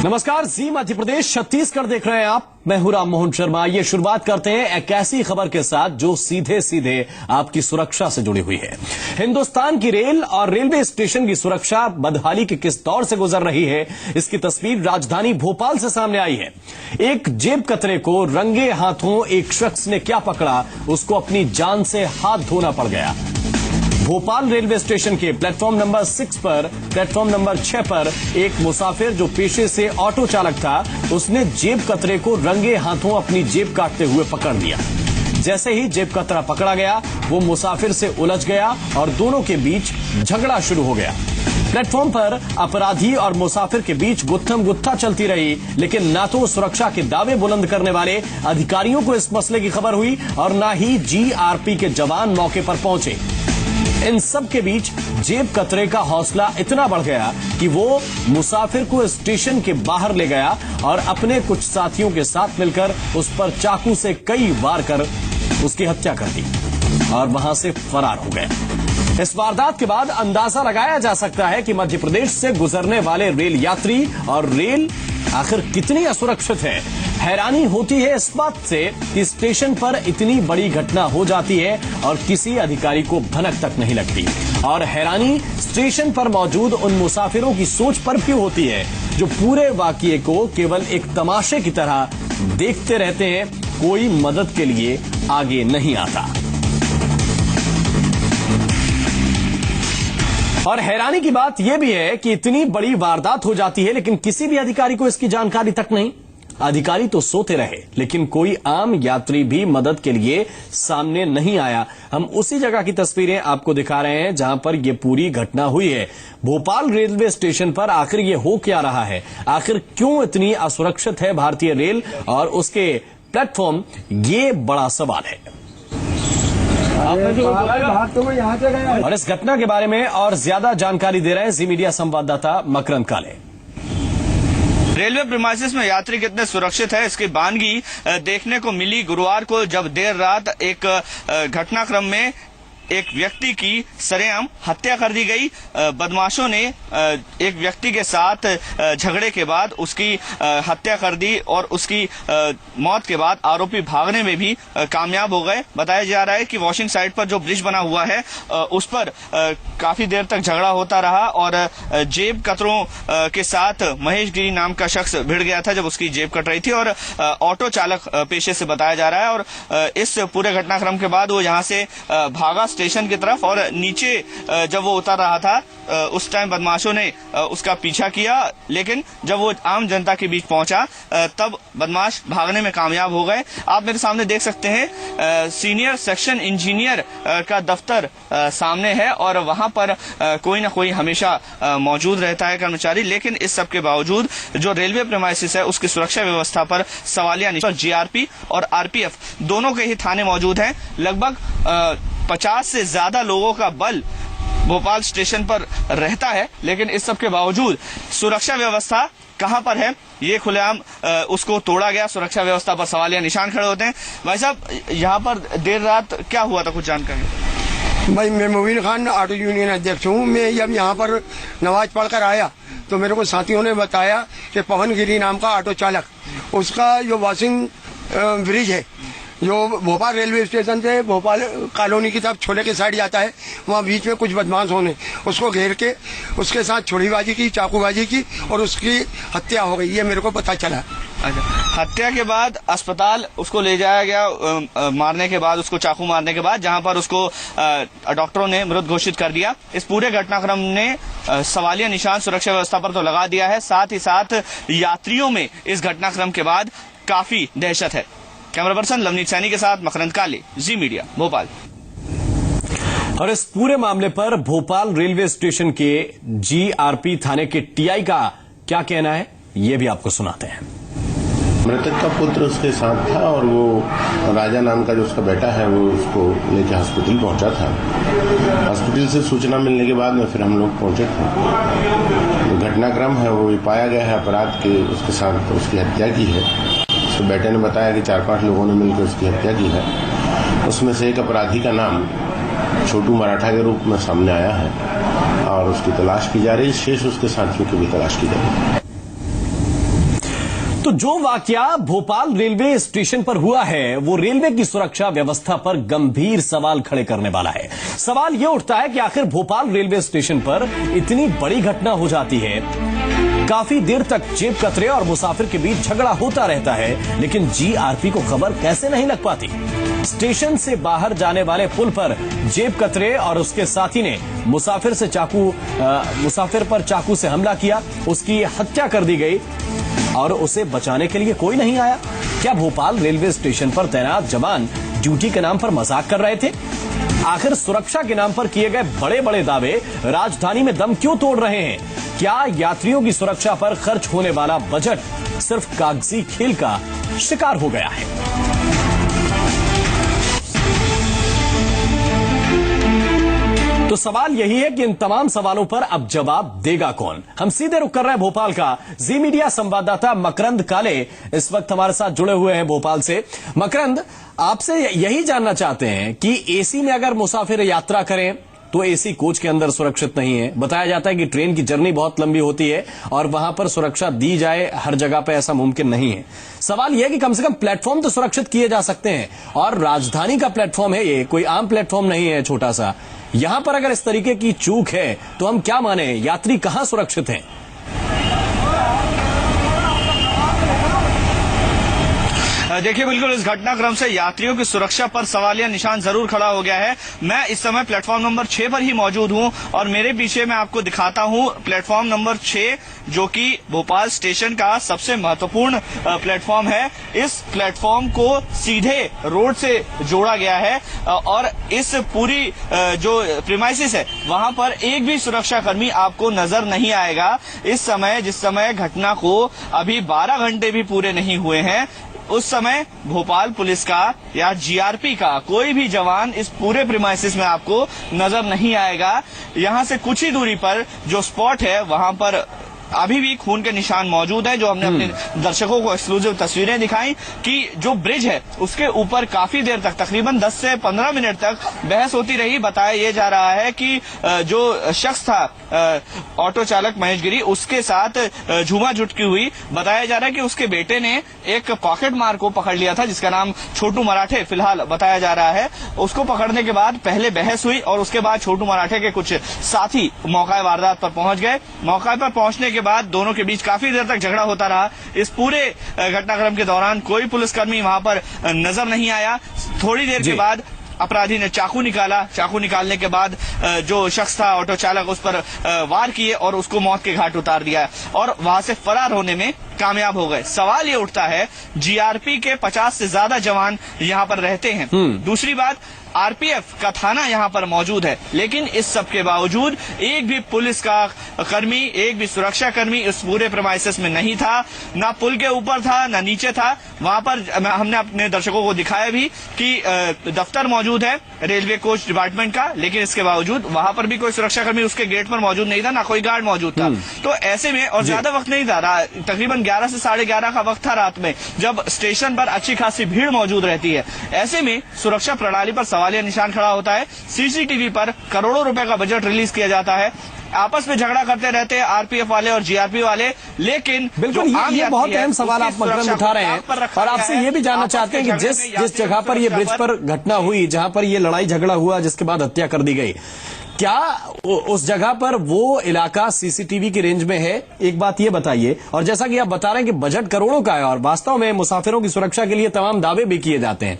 नमस्कार, जी मध्य प्रदेश छत्तीसगढ़ देख रहे हैं आप। मैं हूं राम मोहन शर्मा। ये शुरुआत करते हैं एक ऐसी खबर के साथ जो सीधे सीधे आपकी सुरक्षा से जुड़ी हुई है। हिंदुस्तान की रेल और रेलवे स्टेशन की सुरक्षा बदहाली के किस दौर से गुजर रही है, इसकी तस्वीर राजधानी भोपाल से सामने आई है। एक जेब कतरे को रंगे हाथों एक शख्स ने क्या पकड़ा, उसको अपनी जान से हाथ धोना पड़ गया। भोपाल रेलवे स्टेशन के प्लेटफॉर्म नंबर 6 पर प्लेटफॉर्म नंबर 6 पर एक मुसाफिर जो पेशे से ऑटो चालक था, उसने जेब कतरे को रंगे हाथों अपनी जेब काटते हुए पकड़ लिया। जैसे ही जेब कतरा पकड़ा गया, वो मुसाफिर से उलझ गया और दोनों के बीच झगड़ा शुरू हो गया। प्लेटफॉर्म पर अपराधी और मुसाफिर के बीच गुत्थम गुत्था चलती रही, लेकिन ना तो सुरक्षा के दावे बुलंद करने वाले अधिकारियों को इस मसले की खबर हुई और ना ही जीआरपी के जवान मौके पर पहुंचे। इन सब के बीच जेब कतरे का हौसला इतना बढ़ गया कि वो मुसाफिर को स्टेशन के बाहर ले गया और अपने कुछ साथियों के साथ मिलकर उस पर चाकू से कई वार कर उसकी हत्या कर दी और वहां से फरार हो गया। इस वारदात के बाद अंदाजा लगाया जा सकता है कि मध्य प्रदेश से गुजरने वाले रेल यात्री और रेल आखिर कितनी असुरक्षित है। हैरानी होती है इस बात से कि स्टेशन पर इतनी बड़ी घटना हो जाती है और किसी अधिकारी को भनक तक नहीं लगती। और हैरानी स्टेशन पर मौजूद उन मुसाफिरों की सोच पर क्यों होती है, जो पूरे वाकये को केवल एक तमाशे की तरह देखते रहते हैं, कोई मदद के लिए आगे नहीं आता। और हैरानी की बात यह भी है कि इतनी बड़ी वारदात हो जाती है, लेकिन किसी भी अधिकारी को इसकी जानकारी तक नहीं। अधिकारी तो सोते रहे, लेकिन कोई आम यात्री भी मदद के लिए सामने नहीं आया। हम उसी जगह की तस्वीरें आपको दिखा रहे हैं जहां पर यह पूरी घटना हुई है। भोपाल रेलवे स्टेशन पर आखिर ये हो क्या रहा है, आखिर क्यों इतनी असुरक्षित है भारतीय रेल और उसके प्लेटफॉर्म, ये बड़ा सवाल है। और इस घटना के बारे में और ज्यादा जानकारी दे रहे हैं जी मीडिया संवाददाता मकरंद काले। रेलवे प्रीमाइसेस में यात्री कितने सुरक्षित है, इसकी बानगी देखने को मिली गुरुवार को, जब देर रात एक घटनाक्रम में एक व्यक्ति की सरेआम हत्या कर दी गई। बदमाशों ने एक व्यक्ति के साथ झगड़े के बाद उसकी हत्या कर दी और उसकी मौत के बाद आरोपी भागने में भी कामयाब हो गए। बताया जा रहा है कि वॉशिंग साइड पर जो ब्रिज बना हुआ है उस पर काफी देर तक झगड़ा होता रहा और जेब कतरों के साथ महेश गिरी नाम का शख्स भिड़ गया था जब उसकी जेब कट रही थी और ऑटो चालक पेशे से बताया जा रहा है। और इस पूरे घटनाक्रम के बाद वो यहाँ से भागा स्टेशन की तरफ और नीचे जब वो उतर रहा था उस टाइम बदमाशों ने उसका पीछा किया, लेकिन जब वो आम जनता के बीच पहुंचा तब बदमाश भागने में कामयाब हो गए। आप मेरे सामने देख सकते हैं सीनियर सेक्शन इंजीनियर का दफ्तर सामने है और वहां पर कोई ना कोई हमेशा मौजूद रहता है कर्मचारी, लेकिन इस सब के बावजूद जो रेलवे प्रीमाइसेस है उसकी सुरक्षा व्यवस्था पर सवालिया निशान। जीआरपी और आरपीएफ दोनों के ही थाने मौजूद हैं। लगभग 50 से ज्यादा लोगों का बल भोपाल स्टेशन पर रहता है, लेकिन इस सब के बावजूद सुरक्षा व्यवस्था कहां पर है, ये खुलेआम उसको तोड़ा गया। सुरक्षा व्यवस्था पर सवालिया निशान खड़े होते हैं। भाई साहब, यहाँ पर देर रात क्या हुआ था, कुछ जानकारी? भाई, मैं मुबीन खान ऑटो यूनियन अध्यक्ष हूँ। मैं जब यहाँ पर नमाज पढ़कर आया तो मेरे को साथियों ने बताया कि पवन गिरी नाम का ऑटो चालक, उसका जो वॉशिंग ब्रिज है जो भोपाल रेलवे स्टेशन से भोपाल कॉलोनी की तरफ छोले के साइड जाता है, वहाँ बीच में कुछ बदमाशों ने उसको घेर के उसके साथ छुरीबाजी की, चाकूबाजी की और उसकी हत्या हो गई, ये मेरे को पता चला। अच्छा, हत्या के बाद अस्पताल उसको ले जाया गया, मारने के बाद, उसको चाकू मारने के बाद, जहां पर उसको डॉक्टरों ने मृत घोषित कर दिया। इस पूरे घटनाक्रम ने सवालिया निशान सुरक्षा व्यवस्था पर तो लगा दिया है, साथ ही साथ यात्रियों में इस घटनाक्रम के बाद काफी दहशत है। कैमरा पर्सन लवनीत सैनी के साथ मकरंद काले, जी मीडिया, भोपाल। और इस पूरे मामले पर भोपाल रेलवे स्टेशन के जीआरपी थाने के टीआई का क्या कहना है, ये भी आपको सुनाते हैं। मृतक का पुत्र उसके साथ था और वो राजा नाम का जो उसका बेटा है वो उसको लेके हॉस्पिटल पहुंचा था। हॉस्पिटल से सूचना मिलने के बाद में फिर हम लोग पहुंचे थे। जो घटनाक्रम है वो पाया गया है अपराध के, उसके साथ उसकी हत्या की है। उसके बेटे ने बताया कि 4-5 लोगों ने मिलकर उसकी हत्या की है। उसमें से एक अपराधी का नाम छोटू मराठा के रूप में सामने आया है और उसकी तलाश की जा रही है। शेष उसके साथियों की भी तलाश की जा रही है। तो जो वाकया भोपाल रेलवे स्टेशन पर हुआ है वो रेलवे की सुरक्षा व्यवस्था पर गंभीर सवाल खड़े करने वाला है। सवाल ये उठता है कि आखिर भोपाल रेलवे स्टेशन पर इतनी बड़ी घटना हो जाती है, काफी देर तक जेब कतरे और मुसाफिर के बीच झगड़ा होता रहता है, लेकिन जीआरपी को खबर कैसे नहीं लग पाती। स्टेशन से बाहर जाने वाले पुल पर जेब कतरे और उसके साथी ने मुसाफिर पर चाकू से हमला किया, उसकी हत्या कर दी गई और उसे बचाने के लिए कोई नहीं आया। क्या भोपाल रेलवे स्टेशन पर तैनात जवान ड्यूटी के नाम पर मजाक कर रहे थे? आखिर सुरक्षा के नाम पर किए गए बड़े बड़े दावे राजधानी में दम क्यों तोड़ रहे हैं? क्या यात्रियों की सुरक्षा पर खर्च होने वाला बजट सिर्फ कागजी खेल का शिकार हो गया है? तो सवाल यही है कि इन तमाम सवालों पर अब जवाब देगा कौन? हम सीधे रुक कर रहे हैं भोपाल का। जी मीडिया संवाददाता मकरंद काले इस वक्त हमारे साथ जुड़े हुए हैं भोपाल से। मकरंद, आपसे यही जानना चाहते हैं कि एसी में अगर मुसाफिर यात्रा करें तो एसी कोच के अंदर सुरक्षित नहीं है। बताया जाता है कि ट्रेन की जर्नी बहुत लंबी होती है और वहां पर सुरक्षा दी जाए हर जगह पे ऐसा मुमकिन नहीं है। सवाल यह है कि कम से कम प्लेटफॉर्म तो सुरक्षित किए जा सकते हैं और राजधानी का प्लेटफॉर्म है, ये कोई आम प्लेटफॉर्म नहीं है छोटा सा। यहां पर अगर इस तरीके की चूक है तो हम क्या माने, यात्री कहां सुरक्षित हैं? देखिए, बिल्कुल इस घटनाक्रम से यात्रियों की सुरक्षा पर सवालिया निशान जरूर खड़ा हो गया है। मैं इस समय प्लेटफॉर्म नंबर 6 पर ही मौजूद हूं और मेरे पीछे मैं आपको दिखाता हूं प्लेटफॉर्म नंबर 6, जो कि भोपाल स्टेशन का सबसे महत्वपूर्ण प्लेटफॉर्म है। इस प्लेटफॉर्म को सीधे रोड से जोड़ा गया है और इस पूरी जो प्रीमाइसिस है वहां पर एक भी सुरक्षाकर्मी आपको नजर नहीं आएगा। इस समय, जिस समय घटना को अभी 12 घंटे भी पूरे नहीं हुए हैं, उस समय भोपाल पुलिस का या जीआरपी का कोई भी जवान इस पूरे प्रीमाइसिस में आपको नजर नहीं आएगा। यहां से कुछ ही दूरी पर जो स्पॉट है वहां पर अभी भी खून के निशान मौजूद है। जो हमने अपने दर्शकों को एक्सक्लूसिव तस्वीरें दिखाई कि जो ब्रिज है उसके ऊपर काफी देर तक, तकरीबन 10 से 15 मिनट तक बहस होती रही। बताया ये जा रहा है कि जो शख्स था ऑटो चालक महेश गिरी, उसके साथ झूमा झुटकी हुई। बताया जा रहा है कि उसके बेटे ने एक पॉकेट मार को पकड़ लिया था जिसका नाम छोटू मराठे फिलहाल बताया जा रहा है। उसको पकड़ने के बाद पहले बहस हुई और उसके बाद छोटू मराठे के कुछ साथी मौका वारदात पर पहुंच गए। मौका पर पहुंचने के बाद दोनों के बीच काफी देर तक झगड़ा होता रहा। इस पूरे घटनाक्रम के दौरान कोई पुलिसकर्मी वहां पर नजर नहीं आया। थोड़ी देर के बाद अपराधी ने चाकू निकाला। चाकू निकालने के बाद जो शख्स था ऑटो चालक, उस पर वार किए और उसको मौत के घाट उतार दिया और वहां से फरार होने में कामयाब हो गए। सवाल ये उठता है, जीआरपी के 50 से ज्यादा जवान यहाँ पर रहते हैं। दूसरी बात, आरपीएफ का थाना यहाँ पर मौजूद है, लेकिन इस सब के बावजूद एक भी पुलिस का कर्मी, एक भी सुरक्षा कर्मी इस पूरे प्रीमाइसिस में नहीं था। ना पुल के ऊपर था, ना नीचे था। वहां पर हमने अपने दर्शकों को दिखाया भी कि दफ्तर मौजूद है रेलवे कोच डिपार्टमेंट का, लेकिन इसके बावजूद वहां पर भी कोई सुरक्षा कर्मी उसके गेट पर मौजूद नहीं था, ना कोई गार्ड मौजूद था। तो ऐसे में, और ज्यादा वक्त नहीं था, तकरीबन 11 से 11:30 का वक्त था रात में, जब स्टेशन पर अच्छी खासी भीड़ मौजूद रहती है। ऐसे में सुरक्षा प्रणाली पर सवालिया निशान खड़ा होता है। सीसीटीवी पर करोड़ों रुपए का बजट रिलीज किया जाता है। आपस में झगड़ा करते रहते हैं आरपीएफ वाले और जीआरपी वाले, लेकिन बिल्कुल ये बहुत अहम सवाल आप मकरंद उठा रहे हैं और आपसे ये भी जानना चाहते हैं कि जिस जगह पर ये ब्रिज पर घटना हुई, जहां पर ये लड़ाई झगड़ा हुआ जिसके बाद हत्या कर दी गई, क्या उस जगह पर वो इलाका सीसीटीवी की रेंज में है? एक बात ये बताइए। और जैसा कि आप बता रहे हैं कि बजट करोड़ों का है और वास्तव में मुसाफिरों की सुरक्षा के लिए तमाम दावे भी किए जाते हैं,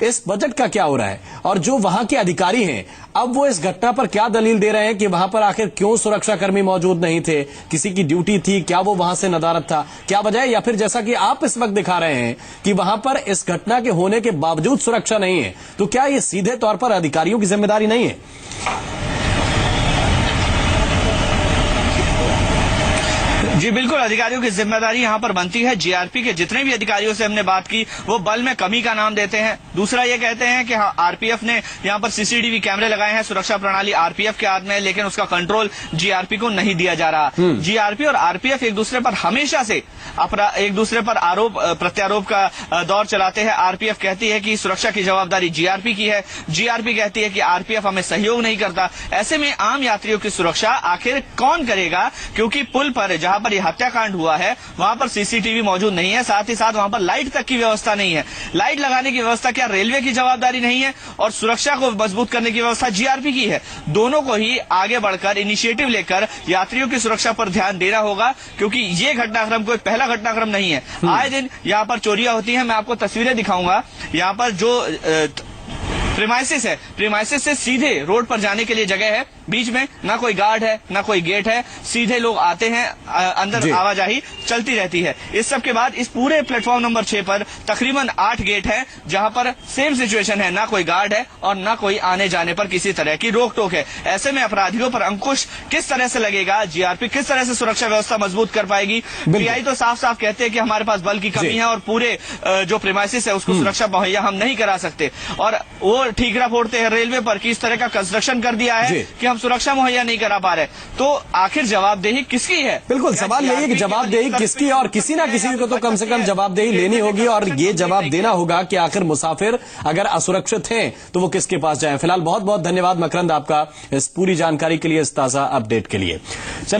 इस बजट का क्या हो रहा है? और जो वहां के अधिकारी हैं, अब वो इस घटना पर क्या दलील दे रहे हैं कि वहां पर आखिर क्यों सुरक्षाकर्मी मौजूद नहीं थे? किसी की ड्यूटी थी क्या? वो वहां से नदारत था क्या वजह है? या फिर जैसा कि आप इस वक्त दिखा रहे हैं कि वहां पर इस घटना के होने के बावजूद सुरक्षा नहीं है, तो क्या ये सीधे तौर पर अधिकारियों की जिम्मेदारी नहीं है? जी बिल्कुल, अधिकारियों की जिम्मेदारी यहाँ पर बनती है। जीआरपी के जितने भी अधिकारियों से हमने बात की, वो बल में कमी का नाम देते हैं। दूसरा ये कहते हैं कि हाँ, आरपीएफ ने यहाँ पर सीसीटीवी कैमरे लगाए हैं, सुरक्षा प्रणाली आरपीएफ के हाथ में है, लेकिन उसका कंट्रोल जीआरपी को नहीं दिया जा रहा। जीआरपी और आरपीएफ एक दूसरे पर हमेशा से एक दूसरे पर आरोप प्रत्यारोप का दौर चलाते हैं। आरपीएफ कहती है कि सुरक्षा की जवाबदारी जीआरपी की है, जीआरपी कहती है कि आरपीएफ हमें सहयोग नहीं करता। ऐसे में आम यात्रियों की सुरक्षा आखिर कौन करेगा? क्योंकि पुल पर, जहां पर ये हत्याकांड हुआ है वहां पर सीसीटीवी मौजूद नहीं है, साथ ही साथ वहां पर लाइट तक की व्यवस्था नहीं है। लाइट लगाने की व्यवस्था क्या रेलवे की जवाबदारी नहीं है? और सुरक्षा को मजबूत करने की व्यवस्था जीआरपी की है। दोनों को ही आगे बढ़कर इनिशिएटिव लेकर यात्रियों की सुरक्षा पर ध्यान देना होगा, क्योंकि ये घटनाक्रम कोई पहला घटनाक्रम नहीं है। आए दिन यहाँ पर चोरियां होती हैं। मैं आपको तस्वीरें दिखाऊंगा। यहाँ पर जो प्रीमाइसिस है, प्रीमाइसिस से सीधे रोड पर जाने के लिए जगह है, बीच में ना कोई गार्ड है ना कोई गेट है, सीधे लोग आते हैं, अंदर आवाजाही चलती रहती है। इस सब के बाद इस पूरे प्लेटफॉर्म नंबर 6 पर तकरीबन 8 गेट हैं, जहां पर सेम सिचुएशन है, ना कोई गार्ड है और ना कोई आने जाने पर किसी तरह की रोक टोक है। ऐसे में अपराधियों पर अंकुश किस तरह से लगेगा, जीआरपी किस तरह से सुरक्षा व्यवस्था मजबूत कर पाएगी? पीआई तो साफ साफ कहते हैं कि हमारे पास बल की कमी है और पूरे जो प्रीमाइसिस है उसको सुरक्षा मुहैया हम नहीं करा सकते, और वो ठीकरा फोड़ते हैं रेलवे पर कि इस तरह का कंस्ट्रक्शन कर दिया है कि हम सुरक्षा मुहैया नहीं करा पा रहे। तो आखिर जवाबदेही किसकी है? बिल्कुल, सवाल यही है कि जवाबदेही किसकी, और किसी ना किसी को तो कम से कम जवाबदेही लेनी होगी और ये जवाब देना होगा कि आखिर मुसाफिर अगर असुरक्षित हैं तो वो किसके पास जाएं। फिलहाल बहुत बहुत धन्यवाद मकरंद आपका इस पूरी जानकारी के लिए, इस ताजा अपडेट के लिए।